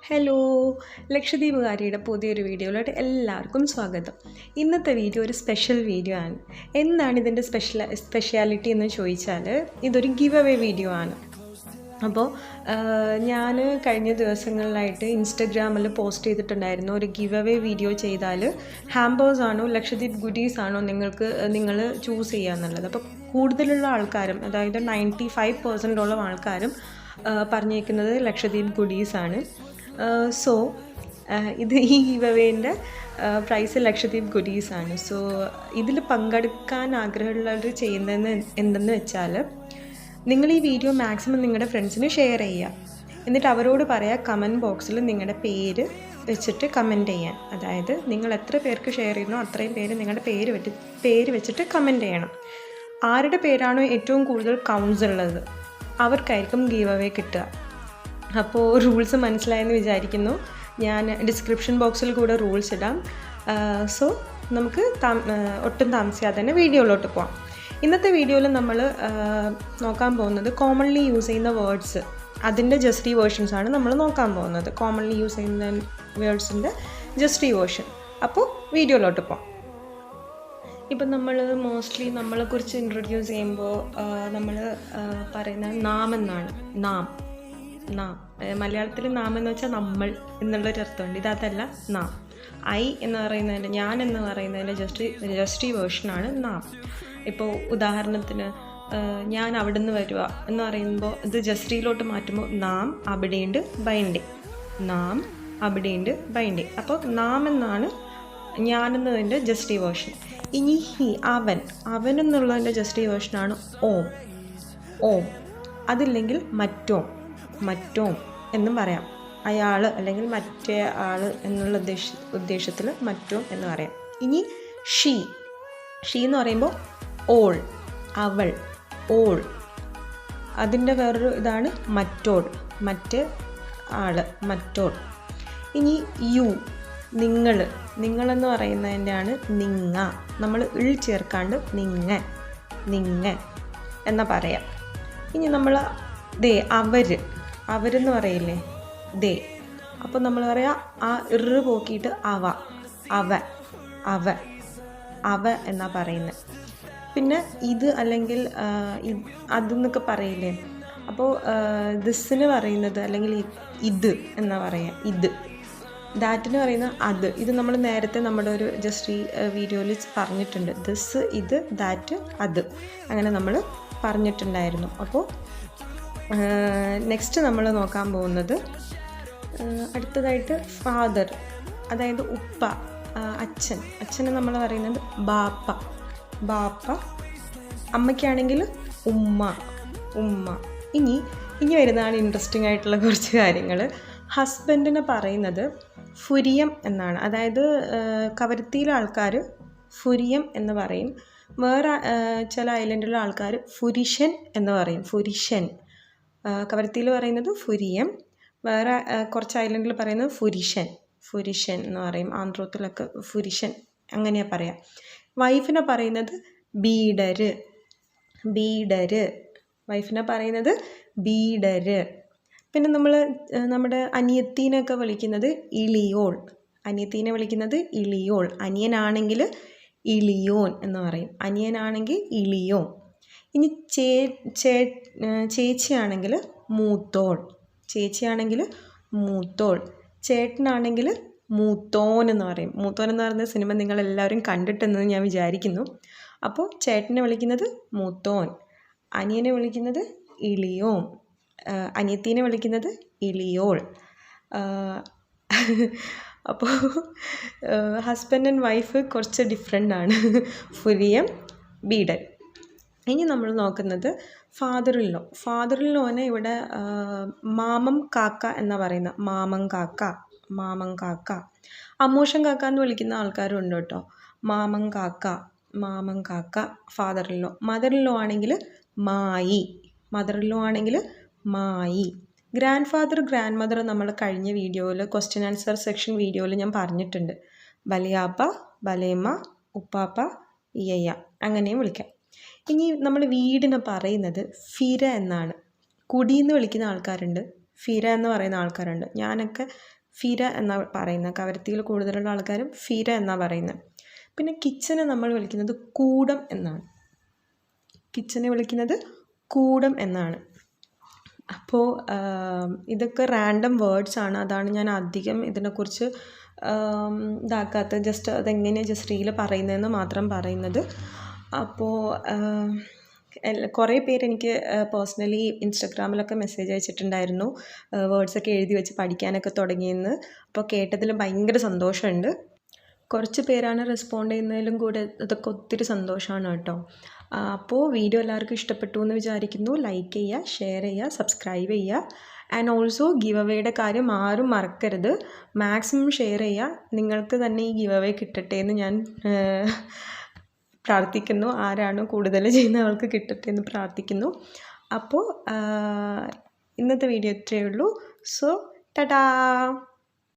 Hello ലക്ഷദ്വീപുകാരിയുടെ പുതിയൊരു വീഡിയോയിലോട്ട് എല്ലാവർക്കും സ്വാഗതം. ഇന്നത്തെ വീഡിയോ ഒരു സ്പെഷ്യൽ വീഡിയോ ആണ്. എന്താണ് ഇതിൻ്റെ സ്പെഷ്യാലിറ്റി എന്ന് ചോദിച്ചാൽ ഇതൊരു ഗിവ് അവേ വീഡിയോ ആണ്. അപ്പോൾ ഞാൻ കഴിഞ്ഞ ദിവസങ്ങളിലായിട്ട് ഇൻസ്റ്റഗ്രാമിൽ പോസ്റ്റ് ചെയ്തിട്ടുണ്ടായിരുന്നു, ഒരു ഗിവ് അവേ വീഡിയോ ചെയ്താൽ ഹാമ്പേഴ്സ് ആണോ ലക്ഷദ്വീപ് ഗുഡീസ് ആണോ നിങ്ങൾ ചൂസ് ചെയ്യുക എന്നുള്ളത്. അപ്പോൾ കൂടുതലുള്ള ആൾക്കാരും, അതായത് 95% ആൾക്കാരും പറഞ്ഞേക്കുന്നത് ലക്ഷദ്വീപ് ഗുഡീസാണ്. സോ ഇത് ഈ ഗിവ് അവേൻ്റെ പ്രൈസ് ലക്ഷദ്വീപ് ഗുഡീസാണ്. സോ ഇതിൽ പങ്കെടുക്കാൻ ആഗ്രഹമുള്ളവർ ചെയ്യുന്നതെന്ന് എന്തെന്ന് വെച്ചാൽ, നിങ്ങൾ ഈ വീഡിയോ മാക്സിമം നിങ്ങളുടെ ഫ്രണ്ട്സിന് ഷെയർ ചെയ്യുക. എന്നിട്ട് അവരോട് പറയുക കമൻറ്റ് ബോക്സിൽ നിങ്ങളുടെ പേര് വെച്ചിട്ട് കമൻറ്റ് ചെയ്യാൻ. അതായത് നിങ്ങൾ എത്ര പേർക്ക് ഷെയർ ചെയ്യുന്നോ അത്രയും പേര് നിങ്ങളുടെ പേര് വെച്ചിട്ട് കമൻറ്റ് ചെയ്യണം. ആരുടെ പേരാണോ ഏറ്റവും കൂടുതൽ കൗണ്ട്സ് ഉള്ളത് അവർക്കായിരിക്കും ഗിവ് അവേ കിട്ടുക. അപ്പോൾ റൂൾസ് മനസ്സിലായെന്ന് വിചാരിക്കുന്നു. ഞാൻ ഡിസ്ക്രിപ്ഷൻ ബോക്സിൽ കൂടെ റൂൾസ് ഇടാം. സോ നമുക്ക് ഒട്ടും താമസിയാതെ തന്നെ വീഡിയോയിലോട്ട് പോകാം. ഇന്നത്തെ വീഡിയോയിൽ നമ്മൾ നോക്കാൻ പോകുന്നത് കോമൺലി യൂസ് ചെയ്യുന്ന വേർഡ്സ്, അതിൻ്റെ ജസ്റ്റി വേർഷൻസാണ് നമ്മൾ നോക്കാൻ പോകുന്നത്. കോമൺലി യൂസ് ചെയ്യുന്ന വേർഡ്സിൻ്റെ ജസ്റ്റി വേർഷൻ. അപ്പോൾ വീഡിയോയിലോട്ട് പോകാം. ഇപ്പം നമ്മൾ മോസ്റ്റ്ലി നമ്മളെക്കുറിച്ച് ഇൻട്രൊഡ്യൂസ് ചെയ്യുമ്പോൾ നമ്മൾ പറയുന്നത് നാം എന്നാണ്. നാം മലയാളത്തിൽ നാം എന്ന് വെച്ചാൽ നമ്മൾ എന്നുള്ളൊരു അർത്ഥമുണ്ട്. ഇതല്ല നാം. ഐ എന്ന് പറയുന്നതിൻ്റെ, ഞാൻ എന്ന് പറയുന്നതിൻ്റെ ജസ്റ്റി വേർഷനാണ് നാം. ഇപ്പോൾ ഉദാഹരണത്തിന് ഞാൻ അവിടെ നിന്ന് വരിക എന്ന് പറയുമ്പോൾ ഇത് ജസ്റ്റിയിലോട്ട് മാറ്റുമ്പോൾ നാം അവിടെയുണ്ട് ബൈൻഡേ, നാം അവിടെയുണ്ട് ബൈൻഡേ. അപ്പോൾ നാം എന്നാണ് ഞാനെന്നതിൻ്റെ ജസ്റ്റി വേർഷൻ. ഇനി അവൻ എന്നുള്ളതിൻ്റെ ജസ്റ്റി വേർഷനാണ് ഓം. അതില്ലെങ്കിൽ മറ്റോം എന്നും പറയാം. അയാൾ അല്ലെങ്കിൽ മറ്റേ ആൾ എന്നുള്ള ഉദ്ദേശത്തിൽ മറ്റോം എന്ന് പറയാം. ഇനി ഷീ എന്ന് പറയുമ്പോൾ അവൾ, അതിൻ്റെ വേറൊരു ഇതാണ് മറ്റേ ആള്, മറ്റോൾ. ഇനി യു, നിങ്ങളെന്ന് പറയുന്നതിൻ്റെയാണ് നിങ്ങ. നമ്മൾ ചേർക്കാണ്ട് നിങ്ങ എന്നാ പറയാം. ഇനി നമ്മൾ അവരെന്ന് പറയില്ലേ, അപ്പോൾ നമ്മൾ പറയാം ആ പോക്കിയിട്ട് അവ എന്നാ പറയുന്നത്. പിന്നെ ഇത് അല്ലെങ്കിൽ അതെന്നൊക്കെ പറയില്ലേ, അപ്പോൾ ദിസിന് പറയുന്നത് അല്ലെങ്കിൽ ഇത് എന്നാ പറയുക. ദാറ്റിന് പറയുന്ന അത്. ഇത് നമ്മൾ നേരത്തെ നമ്മുടെ ഒരു ജസ്റ്റ് വീഡിയോയിൽ പറഞ്ഞിട്ടുണ്ട്. ദിസ്, ഇത്, ദാറ്റ്, അത്, അങ്ങനെ നമ്മൾ പറഞ്ഞിട്ടുണ്ടായിരുന്നു. അപ്പോൾ നെക്സ്റ്റ് നമ്മൾ നോക്കാൻ അടുത്തതായിട്ട് ഫാദർ, അതായത് ഉപ്പ, അച്ഛനെ നമ്മൾ പറയുന്നത് ബാപ്പ. അമ്മയ്ക്കാണെങ്കിൽ ഉമ്മ. ഇനി വരുന്നതാണ് ഇൻട്രസ്റ്റിംഗ് ആയിട്ടുള്ള കുറച്ച് കാര്യങ്ങൾ. ഹസ്ബൻഡിനെ പറയുന്നത് ഫുരിയം എന്നാണ്. അതായത് കവരത്തിയിലെ ആൾക്കാർ ഫുരിയം എന്ന് പറയും. വേറെ ചില ഐലൻഡിലെ ആൾക്കാർ ഫുരിഷൻ എന്ന് പറയും. കവരത്തിയിൽ പറയുന്നത് ഫുരിയം, വേറെ കുറച്ച് ഐലൻഡിൽ പറയുന്നത് ഫുരിഷൻ എന്ന് പറയും. ആന്ധ്രത്തിലൊക്കെ ഫുരിഷൻ അങ്ങനെയാണ് പറയാം. വൈഫിനെ പറയുന്നത് ബീഡര്. വൈഫിനെ പറയുന്നത് ബീഡര്. പിന്നെ നമ്മുടെ അനിയത്തീനൊക്കെ വിളിക്കുന്നത് ഇളിയോൾ. അനിയനാണെങ്കിൽ ഇളിയോൻ എന്ന് പറയും. അനിയനാണെങ്കിൽ ഇളിയോൻ. ഇനി ചേച്ചിയാണെങ്കിൽ മൂത്തോൾ. ചേട്ടനാണെങ്കിൽ മൂത്തോൻ എന്ന് പറയും. മൂത്തോൻ എന്ന് പറയുന്ന സിനിമ നിങ്ങളെല്ലാവരും കണ്ടിട്ടെന്ന് ഞാൻ വിചാരിക്കുന്നു. അപ്പോൾ ചേട്ടനെ വിളിക്കുന്നത് മൂത്തോൻ, അനിയനെ വിളിക്കുന്നത് ഇളിയോൻ, അനിയത്തീനെ വിളിക്കുന്നത് ഇളിയോൾ. അപ്പോൾ ഹസ്ബൻഡ് ആൻഡ് വൈഫ് കുറച്ച് ഡിഫറെൻ്റ് ആണ്, ഫുരിയം, ബീഡൻ. ഇനി നമ്മൾ നോക്കുന്നത് ഫാദറിലോനെ ഇവിടെ മാമം കാക്ക എന്നാ പറയുന്നത്. മാമൻ കാക്ക. അമ്മൂഷൻ കാക്ക എന്ന് വിളിക്കുന്ന ആൾക്കാരും ഉണ്ട് കേട്ടോ. മാമൻ കാക്ക ഫാദറിലോ. മദറിലോ ആണെങ്കിൽ മായി. ഗ്രാൻഡ് ഫാദർ, ഗ്രാൻഡ് മദർ നമ്മൾ കഴിഞ്ഞ വീഡിയോയിൽ ക്വസ്റ്റ്യൻ ആൻസർ സെക്ഷൻ വീഡിയോയിൽ ഞാൻ പറഞ്ഞിട്ടുണ്ട്. ബലിയാപ്പ, ബലേമ്മ, ഉപ്പാപ്പ, ഇയ്യ അങ്ങനെയും വിളിക്കാം. ഇനി നമ്മൾ വീടിനെ പറയുന്നത് ഫിര എന്നാണ്. കുടിയെന്ന് വിളിക്കുന്ന ആൾക്കാരുണ്ട്, ഫിര എന്ന് പറയുന്ന ആൾക്കാരുണ്ട്. ഞാനൊക്കെ ഫിര എന്നാണ് പറയുന്നത്. കവരത്തിയിൽ കൂടുതലുള്ള ആൾക്കാരും ഫിര എന്നാണ് പറയുന്നത്. പിന്നെ കിച്ചനെ നമ്മൾ വിളിക്കുന്നത് കൂടം എന്നാണ്. കിച്ചനെ വിളിക്കുന്നത് കൂടം എന്നാണ്. അപ്പോൾ ഇതൊക്കെ റാൻഡം വേർഡ്സാണ്. അതാണ് ഞാൻ അധികം ഇതിനെക്കുറിച്ച് ഇതാക്കാത്തത്. ജസ്റ്റ് അതെങ്ങനെയാണ് ജസ്റ്റിയിൽ പറയുന്നതെന്ന് മാത്രം പറയുന്നത്. അപ്പോൾ കുറേ പേര് എനിക്ക് പേഴ്സണലി ഇൻസ്റ്റഗ്രാമിലൊക്കെ മെസ്സേജ് അയച്ചിട്ടുണ്ടായിരുന്നു, വേർഡ്സൊക്കെ എഴുതി വെച്ച് പഠിക്കാനൊക്കെ തുടങ്ങിയെന്ന്. അപ്പോൾ കേട്ടതിൽ ഭയങ്കര സന്തോഷമുണ്ട്. കുറച്ച് പേരാണ് റെസ്പോണ്ട് ചെയ്യുന്നതിലും കൂടെ അതൊക്കെ ഒത്തിരി സന്തോഷമാണ് കേട്ടോ. അപ്പോൾ വീഡിയോ എല്ലാവർക്കും ഇഷ്ടപ്പെട്ടു എന്ന് വിചാരിക്കുന്നു. ലൈക്ക് ചെയ്യുക, ഷെയർ ചെയ്യുക, സബ്സ്ക്രൈബ് ചെയ്യുക. ആൻഡ് ഓൾസോ ഗിവ് അവേയുടെ കാര്യം ആരും മറക്കരുത്. മാക്സിമം ഷെയർ ചെയ്യുക. നിങ്ങൾക്ക് തന്നെ ഈ ഗിവ് അവേ കിട്ടട്ടെ എന്ന് ഞാൻ പ്രാർത്ഥിക്കുന്നു. ആരാണോ കൂടുതൽ ചെയ്യുന്നവർക്ക് കിട്ടട്ടെ എന്ന് പ്രാർത്ഥിക്കുന്നു. അപ്പോൾ ഇന്നത്തെ വീഡിയോ ഇത്രയേ ഉള്ളൂ. സോ ടാറ്റാ.